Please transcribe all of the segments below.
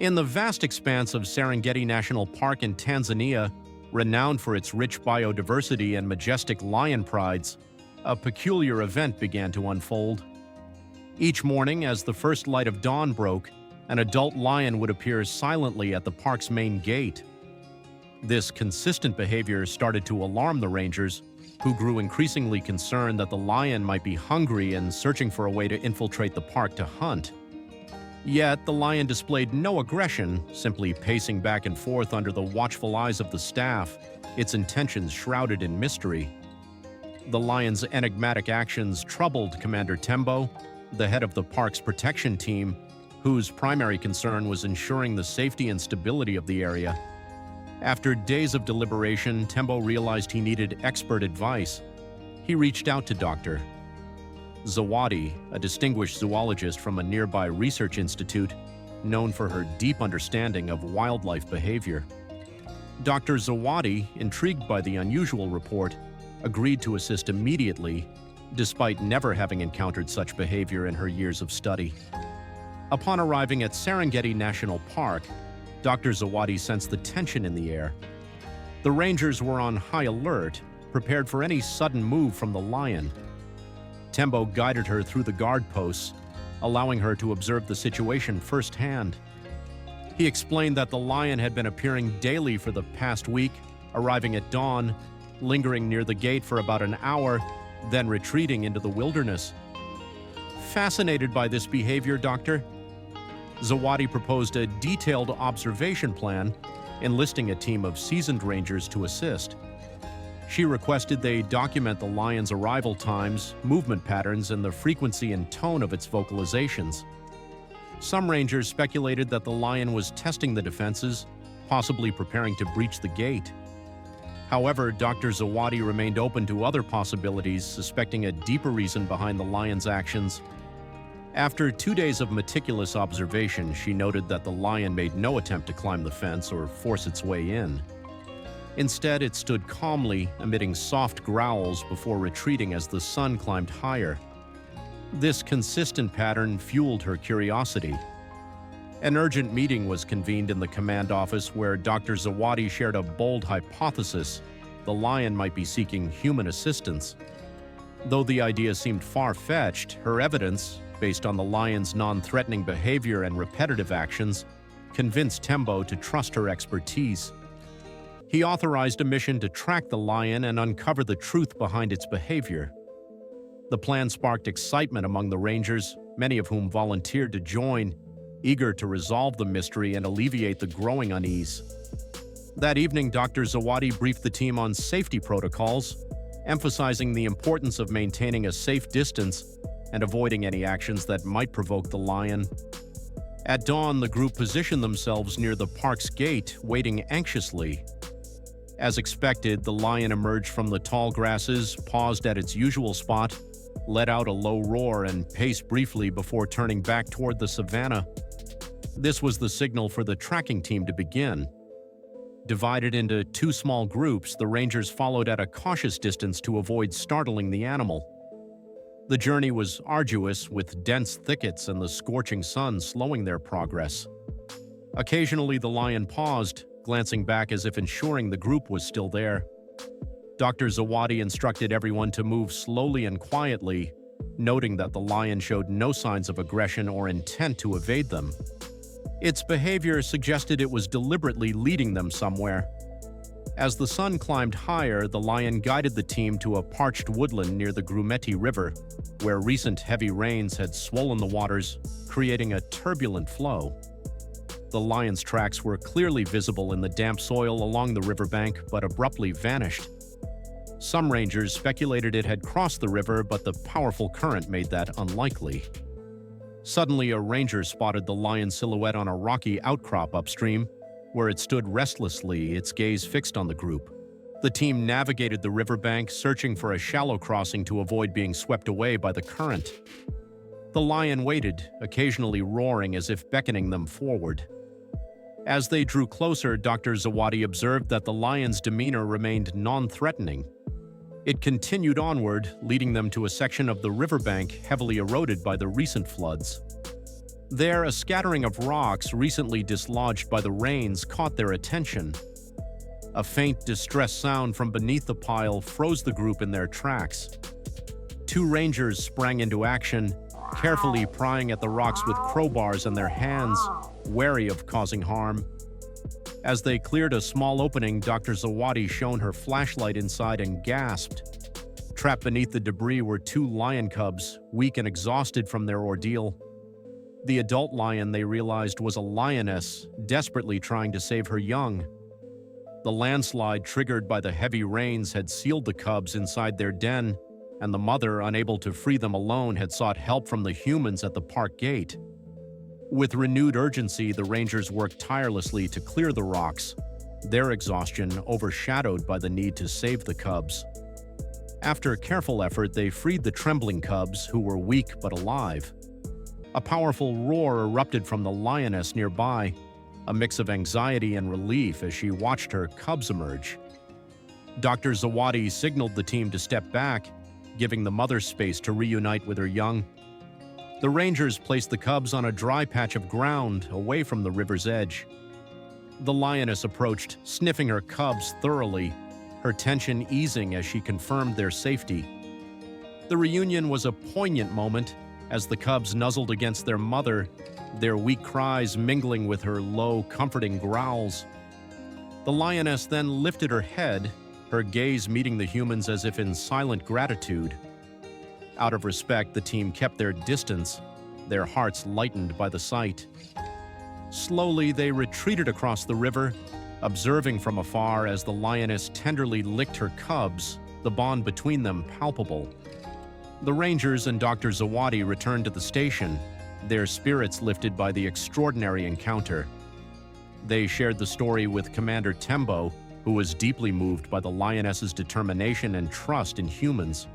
In the vast expanse of Serengeti National Park in Tanzania, renowned for its rich biodiversity and majestic lion prides, a peculiar event began to unfold. Each morning, as the first light of dawn broke, an adult lion would appear silently at the park's main gate. This consistent behavior started to alarm the rangers, who grew increasingly concerned that the lion might be hungry and searching for a way to infiltrate the park to hunt. Yet, the lion displayed no aggression, simply pacing back and forth under the watchful eyes of the staff, its intentions shrouded in mystery. The lion's enigmatic actions troubled Commander Tembo, the head of the park's protection team, whose primary concern was ensuring the safety and stability of the area. After days of deliberation, Tembo realized he needed expert advice. He reached out to Dr. Zawadi, a distinguished zoologist from a nearby research institute, known for her deep understanding of wildlife behavior. Dr. Zawadi, intrigued by the unusual report, agreed to assist immediately, despite never having encountered such behavior in her years of study. Upon arriving at Serengeti National Park, Dr. Zawadi sensed the tension in the air. The rangers were on high alert, prepared for any sudden move from the lion. Tembo guided her through the guard posts, allowing her to observe the situation firsthand. He explained that the lion had been appearing daily for the past week, arriving at dawn, lingering near the gate for about an hour, then retreating into the wilderness. Fascinated by this behavior, Doctor, Zawadi proposed a detailed observation plan, enlisting a team of seasoned rangers to assist. She requested they document the lion's arrival times, movement patterns, and the frequency and tone of its vocalizations. Some rangers speculated that the lion was testing the defenses, possibly preparing to breach the gate. However, Dr. Zawadi remained open to other possibilities, suspecting a deeper reason behind the lion's actions. After 2 days of meticulous observation, she noted that the lion made no attempt to climb the fence or force its way in. Instead, it stood calmly, emitting soft growls before retreating as the sun climbed higher. This consistent pattern fueled her curiosity. An urgent meeting was convened in the command office where Dr. Zawadi shared a bold hypothesis: the lion might be seeking human assistance. Though the idea seemed far-fetched, her evidence, based on the lion's non-threatening behavior and repetitive actions, convinced Tembo to trust her expertise. He authorized a mission to track the lion and uncover the truth behind its behavior. The plan sparked excitement among the rangers, many of whom volunteered to join, eager to resolve the mystery and alleviate the growing unease. That evening, Dr. Zawadi briefed the team on safety protocols, emphasizing the importance of maintaining a safe distance and avoiding any actions that might provoke the lion. At dawn, the group positioned themselves near the park's gate, waiting anxiously. As expected, the lion emerged from the tall grasses, paused at its usual spot, let out a low roar, and paced briefly before turning back toward the savannah. This was the signal for the tracking team to begin. Divided into 2 small groups, the rangers followed at a cautious distance to avoid startling the animal. The journey was arduous, with dense thickets and the scorching sun slowing their progress. Occasionally, the lion paused, glancing back as if ensuring the group was still there. Dr. Zawadi instructed everyone to move slowly and quietly, noting that the lion showed no signs of aggression or intent to evade them. Its behavior suggested it was deliberately leading them somewhere. As the sun climbed higher, the lion guided the team to a parched woodland near the Grumeti River, where recent heavy rains had swollen the waters, creating a turbulent flow. The lion's tracks were clearly visible in the damp soil along the riverbank, but abruptly vanished. Some rangers speculated it had crossed the river, but the powerful current made that unlikely. Suddenly, a ranger spotted the lion's silhouette on a rocky outcrop upstream, where it stood restlessly, its gaze fixed on the group. The team navigated the riverbank, searching for a shallow crossing to avoid being swept away by the current. The lion waited, occasionally roaring as if beckoning them forward. As they drew closer, Dr. Zawadi observed that the lion's demeanor remained non-threatening. It continued onward, leading them to a section of the riverbank heavily eroded by the recent floods. There, a scattering of rocks recently dislodged by the rains caught their attention. A faint distress sound from beneath the pile froze the group in their tracks. Two rangers sprang into action, carefully prying at the rocks with crowbars in their hands, wary of causing harm. As they cleared a small opening, Dr. Zawadi shone her flashlight inside and gasped. Trapped beneath the debris were two lion cubs, weak and exhausted from their ordeal. The adult lion, they realized, was a lioness, desperately trying to save her young. The landslide triggered by the heavy rains had sealed the cubs inside their den, and the mother, unable to free them alone, had sought help from the humans at the park gate. With renewed urgency, the rangers worked tirelessly to clear the rocks, their exhaustion overshadowed by the need to save the cubs. After careful effort, they freed the trembling cubs, who were weak but alive. A powerful roar erupted from the lioness nearby, a mix of anxiety and relief as she watched her cubs emerge. Dr. Zawadi signaled the team to step back, giving the mother space to reunite with her young. The rangers placed the cubs on a dry patch of ground away from the river's edge. The lioness approached, sniffing her cubs thoroughly, her tension easing as she confirmed their safety. The reunion was a poignant moment as the cubs nuzzled against their mother, their weak cries mingling with her low, comforting growls. The lioness then lifted her head, her gaze meeting the humans as if in silent gratitude. Out of respect, the team kept their distance, their hearts lightened by the sight. Slowly, they retreated across the river, observing from afar as the lioness tenderly licked her cubs, the bond between them palpable. The rangers and Dr. Zawadi returned to the station, their spirits lifted by the extraordinary encounter. They shared the story with Commander Tembo, who was deeply moved by the lioness's determination and trust in humans.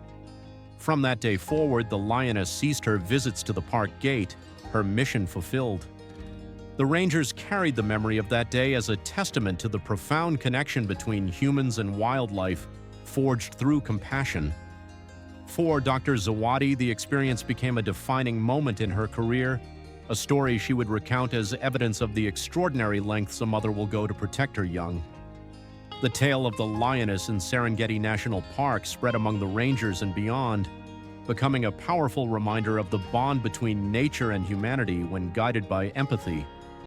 From that day forward, the lioness ceased her visits to the park gate, her mission fulfilled. The rangers carried the memory of that day as a testament to the profound connection between humans and wildlife, forged through compassion. For Dr. Zawadi, the experience became a defining moment in her career, a story she would recount as evidence of the extraordinary lengths a mother will go to protect her young. The tale of the lioness in Serengeti National Park spread among the rangers and beyond, becoming a powerful reminder of the bond between nature and humanity when guided by empathy.